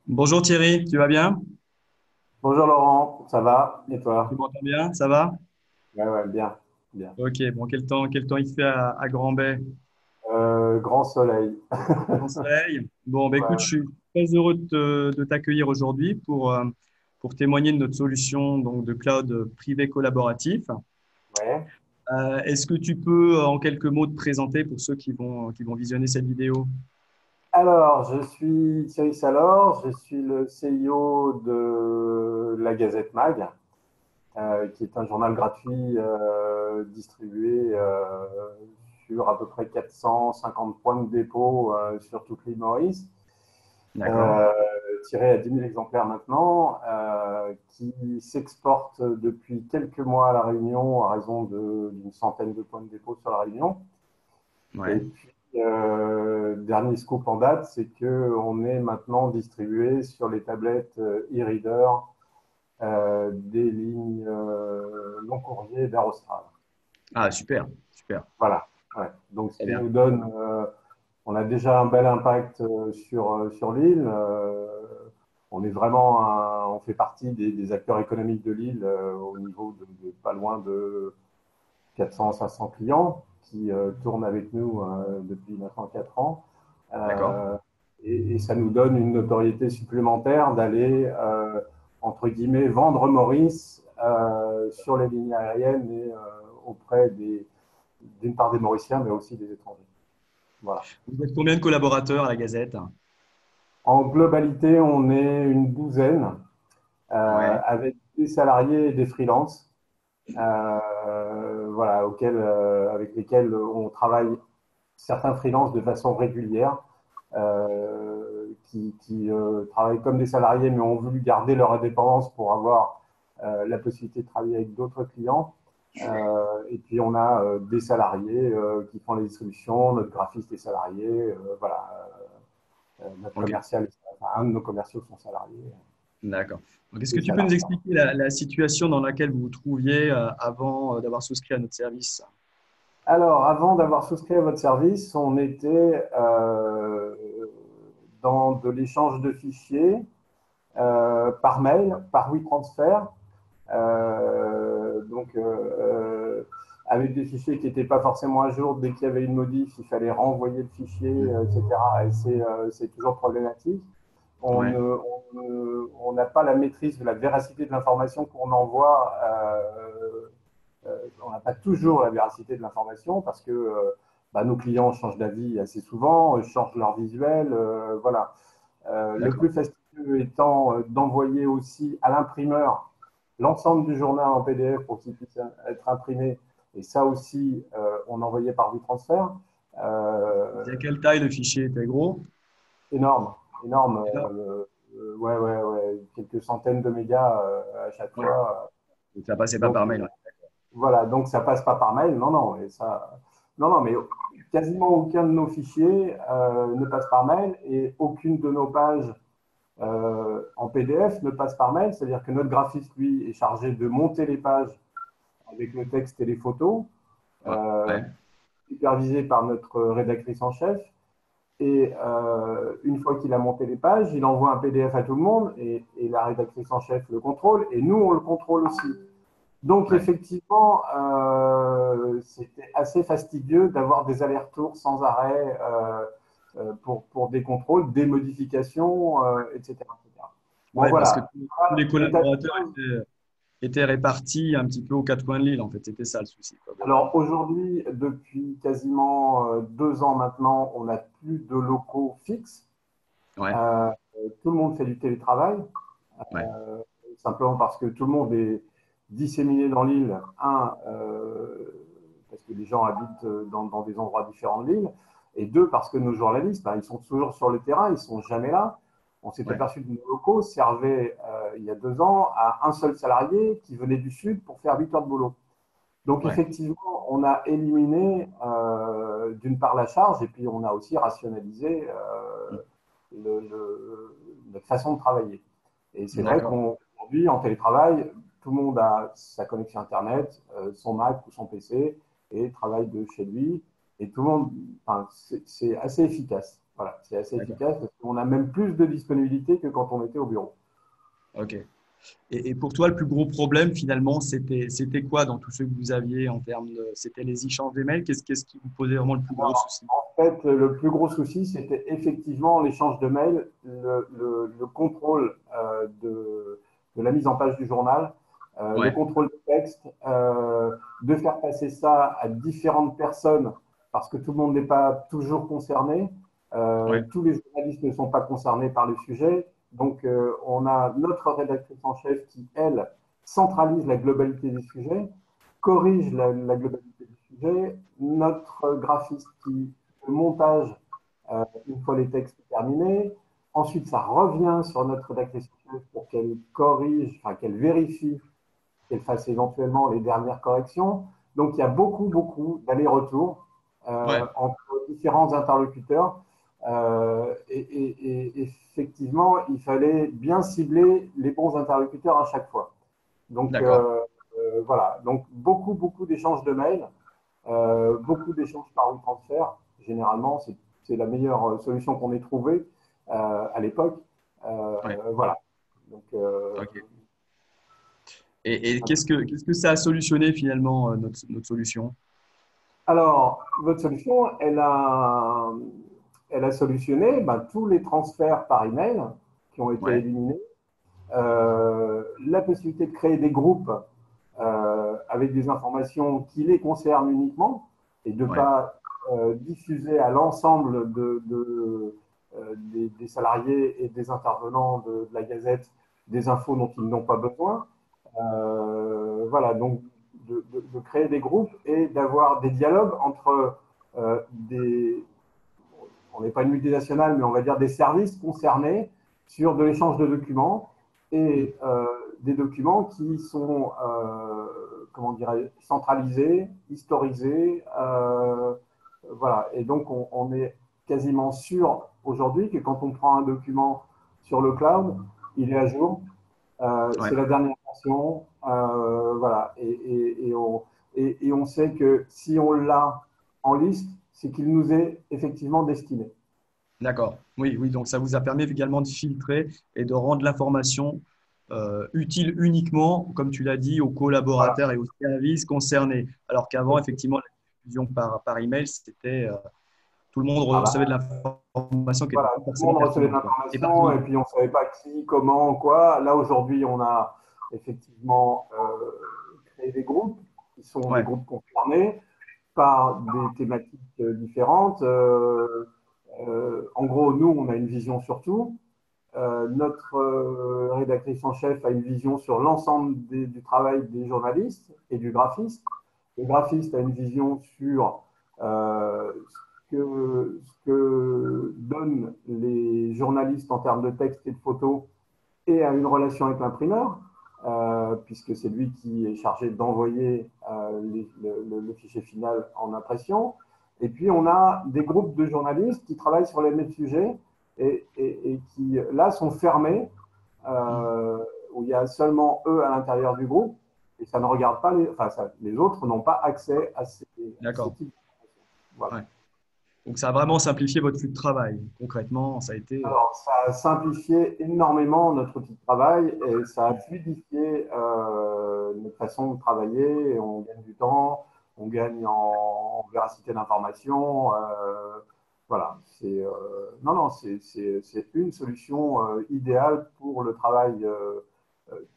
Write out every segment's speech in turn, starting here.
Bonjour Thierry, tu vas bien? Bonjour Laurent, ça va? Et Tu toi? m'entends bien? Ça va? Ouais, ouais, bien, bien. Ok, bon, quel temps il fait à Grand-Bay? Grand soleil. Bon soleil. Bon, bah, écoute, je Ouais, suis très heureux de t'accueillir aujourd'hui pour témoigner de notre solution donc, de cloud privé collaboratif. ouais. Est-ce que tu peux, en quelques mots, te présenter pour ceux qui vont visionner cette vidéo? Alors, je suis Thierry Salor, je suis le CIO de la Gazette Mag, qui est un journal gratuit distribué sur à peu près 450 points de dépôt sur toute l'île Maurice. D'accord. euh, Tiré à 10 000 exemplaires maintenant, qui s'exporte depuis quelques mois à La Réunion à raison d'une centaine de points de dépôt sur La Réunion. Et Ouais. puis, dernier scoop en date, c'est qu'on est maintenant distribué sur les tablettes e-reader des lignes long courrier d'Air Austral. Ah, super, super. Voilà. Ouais. Donc, ce Très qui bien. nous donne, on a déjà un bel impact sur l'île. On est vraiment, on fait partie des acteurs économiques de l'île au niveau de pas loin de 400-500 clients qui tournent avec nous depuis maintenant 4 ans. D'accord. Euh, et ça nous donne une notoriété supplémentaire d'aller, entre guillemets, vendre Maurice sur les lignes aériennes et auprès d'une part des Mauriciens, mais aussi des étrangers. Voilà. Vous êtes combien de collaborateurs à la Gazette? En globalité, on est une douzaine, Ouais. avec des salariés et des freelances, voilà, avec lesquels on travaille, certains freelances de façon régulière, qui travaillent comme des salariés, mais ont voulu garder leur indépendance pour avoir la possibilité de travailler avec d'autres clients. Et puis on a des salariés qui font les distributions, notre graphiste est salarié, voilà, notre Ok. commercial, enfin, un de nos commerciaux sont salariés, D'accord. Donc, est-ce que des tu peux nous salariés. expliquer la situation dans laquelle vous vous trouviez avant d'avoir souscrit à notre service? Alors, avant d'avoir souscrit à votre service, on était dans de l'échange de fichiers par mail, par WeTransfer, avec des fichiers qui n'étaient pas forcément à jour. Dès qu'il y avait une modif, il fallait renvoyer le fichier, etc. Et c'est toujours problématique. Ouais, On n'a pas la maîtrise de la véracité de l'information qu'on envoie. On n'a pas toujours la véracité de l'information parce que bah, nos clients changent d'avis assez souvent, changent leur visuel. Voilà. Le d'accord. plus fastidieux étant d'envoyer aussi à l'imprimeur l'ensemble du journal en PDF pour qu'il puisse être imprimé. Et ça aussi, on envoyait par WeTransfer. C'est à Euh, quelle taille le fichier était gros? Énorme, énorme. Énorme. Ouais, ouais, ouais, quelques centaines de mégas à chaque Ouais. fois. Donc, ça passait pas Donc par mail. Ouais. voilà, donc ça passe pas par mail. Non, non, et ça, non, non, mais quasiment aucun de nos fichiers ne passe par mail et aucune de nos pages en PDF ne passe par mail. C'est-à-dire que notre graphiste, lui, est chargé de monter les pages avec le texte et les photos, Ouais. euh, Ouais. supervisé par notre rédactrice en chef. Et une fois qu'il a monté les pages, il envoie un PDF à tout le monde et la rédactrice en chef le contrôle et nous, on le contrôle aussi. Donc, Ouais. effectivement, c'était assez fastidieux d'avoir des allers-retours sans arrêt pour des contrôles, des modifications, etc., etc. Bon, Ouais, parce que voilà. tous les L'état des collaborateurs choses. étaient répartis un petit peu aux quatre coins de l'île, en fait. C'était ça le souci, quoi, Alors, globalement. aujourd'hui, depuis quasiment 2 ans maintenant, on n'a plus de locaux fixes. Ouais. Euh, Tout le monde fait du télétravail, Ouais. simplement parce que tout le monde est disséminé dans l'île. Parce que les gens habitent dans des endroits différents de l'île. Et deux, parce que nos journalistes, ben, ils sont toujours sur le terrain, ils ne sont jamais là. On s'est Ouais. aperçu que nos locaux servaient il y a 2 ans à un seul salarié qui venait du sud pour faire 8 heures de boulot. Donc Ouais. effectivement, on a éliminé d'une part la charge et puis on a aussi rationalisé notre façon de travailler. Et c'est vrai D'accord. qu'aujourd'hui, en télétravail, tout le monde a sa connexion Internet, son Mac ou son PC et travaille de chez lui. Et tout le monde, enfin, c'est assez efficace. Voilà, c'est assez D'accord. efficace parce qu'on a même plus de disponibilité que quand on était au bureau. Ok. Et pour toi, le plus gros problème, finalement, c'était quoi dans tout ce que vous aviez en termes de… C'était les échanges d'emails? Qu'est-ce qui vous posait vraiment le plus gros souci? En fait, le plus gros souci, c'était effectivement l'échange de mails, le contrôle de la mise en page du journal, le Ouais, contrôle du texte, de faire passer ça à différentes personnes parce que tout le monde n'est pas toujours concerné. ouais, Tous les journalistes ne sont pas concernés par le sujet. Donc, on a notre rédactrice en chef qui, elle, centralise la globalité des sujets, corrige la globalité du sujet, notre graphiste qui fait le montage une fois les textes terminés. Ensuite, ça revient sur notre rédactrice en chef pour qu'elle corrige, enfin qu'elle vérifie, qu'elle fasse éventuellement les dernières corrections. Donc, il y a beaucoup d'allers-retours ouais. entre différents interlocuteurs. Et effectivement, il fallait bien cibler les bons interlocuteurs à chaque fois. Donc, D'accord. voilà. Donc, beaucoup d'échanges de mails, beaucoup d'échanges par WeTransfer. Généralement, c'est la meilleure solution qu'on ait trouvée à l'époque. Ouais, Voilà. Donc, ok. Et qu'est-ce que ça a solutionné finalement, notre solution? alors, votre solution, elle a solutionné tous les transferts par email qui ont été Ouais, éliminés, la possibilité de créer des groupes avec des informations qui les concernent uniquement et de ne ouais, pas diffuser à l'ensemble des salariés et des intervenants de la Gazette des infos dont ils n'ont pas besoin. Voilà, donc de créer des groupes et d'avoir des dialogues entre des, on n'est pas une multinationale, mais on va dire des services concernés sur de l'échange de documents et des documents qui sont, comment dirais centralisés, historisés. Voilà, et donc on est quasiment sûr aujourd'hui que quand on prend un document sur le cloud, il est à jour, ouais. c'est la dernière version, voilà, et on sait que si on l'a en liste, c'est qu'il nous est effectivement destiné. D'accord. Oui, oui. Donc ça vous a permis également de filtrer et de rendre l'information utile uniquement, comme tu l'as dit, aux Voilà. collaborateurs et aux services concernés. Alors qu'avant, effectivement, la diffusion par email, c'était tout le monde Ah recevait de bah, l'information qui n'était voilà, pas tout le forcément monde recevait de pertinente, quoi, et l'information et pertinente. puis on ne savait pas qui, comment, quoi. Là, aujourd'hui, on a effectivement créé des groupes qui sont des Ouais. groupes concernés par des thématiques différentes. En gros, nous, on a une vision sur tout. Notre rédactrice en chef a une vision sur l'ensemble du travail des journalistes et du graphiste. Le graphiste a une vision sur ce que donnent les journalistes en termes de texte et de photos et a une relation avec l'imprimeur, puisque c'est lui qui est chargé d'envoyer le fichier final en impression. Et puis, on a des groupes de journalistes qui travaillent sur les mêmes sujets et qui, là, sont fermés, Mm. euh, où il y a seulement eux à l'intérieur du groupe, et ça ne regarde pas les autres n'ont pas accès à ces D'accord. types d'informations. Voilà. Ouais. Donc ça a vraiment simplifié votre flux de travail. Concrètement, ça a été… Alors, ça a simplifié énormément notre outil de travail et ça a fluidifié notre façon de travailler. Et on gagne du temps, on gagne en véracité d'information. Voilà, non, non, c'est une solution idéale pour le travail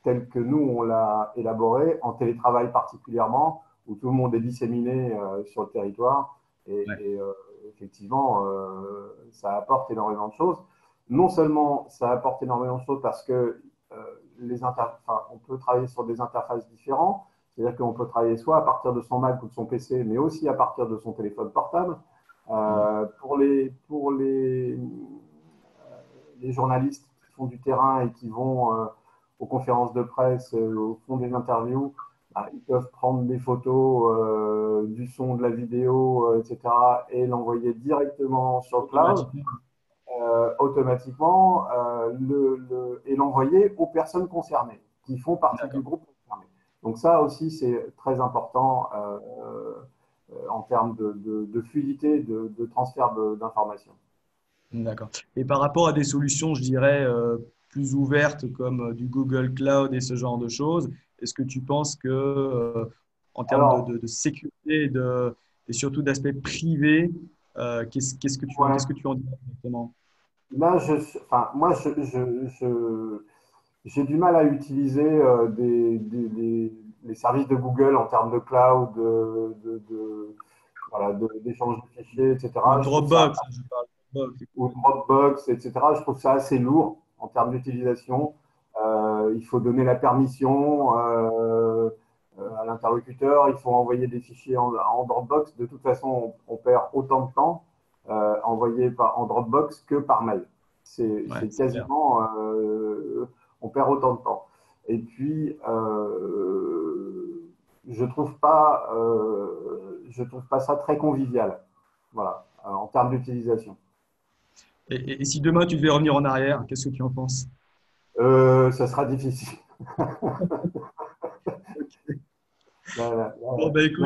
tel que nous, on l'a élaboré, en télétravail particulièrement, où tout le monde est disséminé sur le territoire. Ouais. Effectivement, ça apporte énormément de choses. Non seulement ça apporte énormément de choses parce que on peut travailler sur des interfaces différentes, c'est-à-dire qu'on peut travailler soit à partir de son Mac ou de son PC, mais aussi à partir de son téléphone portable. Mm. Les journalistes qui font du terrain et qui vont aux conférences de presse, font des interviews, ils peuvent prendre des photos, du son, de la vidéo, etc., et l'envoyer directement sur le cloud Automatiquement. automatiquement et l'envoyer aux personnes concernées qui font partie du D'accord. groupe concerné. Donc ça aussi, c'est très important en termes de fluidité, de transfert d'informations. D'accord. Et par rapport à des solutions, je dirais, plus ouvertes comme du Google Cloud et ce genre de choses, est-ce que tu penses que, en termes Alors, de sécurité et surtout d'aspect privé, ouais, qu'est-ce que tu en dis exactement? là, enfin, moi, j'ai du mal à utiliser les services de Google en termes de cloud, voilà, d'échange de fichiers, Ou etc. Je trouve ça, Dropbox, je parle de Dropbox. ou Dropbox, etc. Je trouve ça assez lourd en termes d'utilisation. Il faut donner la permission à l'interlocuteur, il faut envoyer des fichiers en Dropbox. De toute façon, on perd autant de temps envoyé en Dropbox que par mail. Ouais, C'est c'est clair. quasiment, on perd autant de temps. Et puis, je trouve pas ça très convivial, voilà, en termes d'utilisation. Et si demain tu devais revenir en arrière, qu'est-ce que tu en penses? Ça sera difficile. Bon, bah Mais écoute,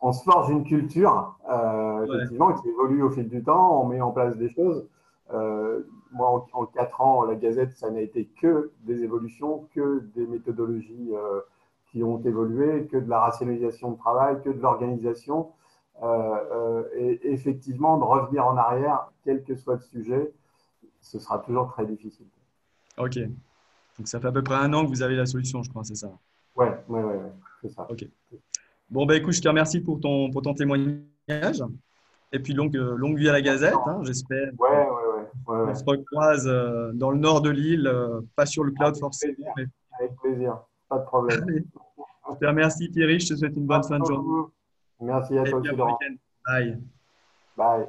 on se forge une culture, ouais, effectivement, qui évolue au fil du temps. On met en place des choses. Moi, en 4 ans, la Gazette, ça n'a été que des évolutions, que des méthodologies qui ont évolué, que de la rationalisation de travail, que de l'organisation. Et effectivement, de revenir en arrière, quel que soit le sujet, ce sera toujours très difficile. ok. Donc ça fait à peu près un an que vous avez la solution, je crois, c'est ça. Ouais, ouais, ouais, ouais, c'est ça. Ok. Bon, bah écoute, je te remercie pour ton témoignage. Et puis longue vie à la Gazette, hein, j'espère. Ouais, ouais, ouais, ouais, On ouais. se recroise dans le nord de l'île, pas sur le cloud Avec forcément, plaisir. mais Avec plaisir. Pas de problème. allez, je te remercie Thierry, je te souhaite une bonne Merci fin de journée beaucoup. Merci à et toi puis aussi, à bon Laurent. week-end. Bye. Bye.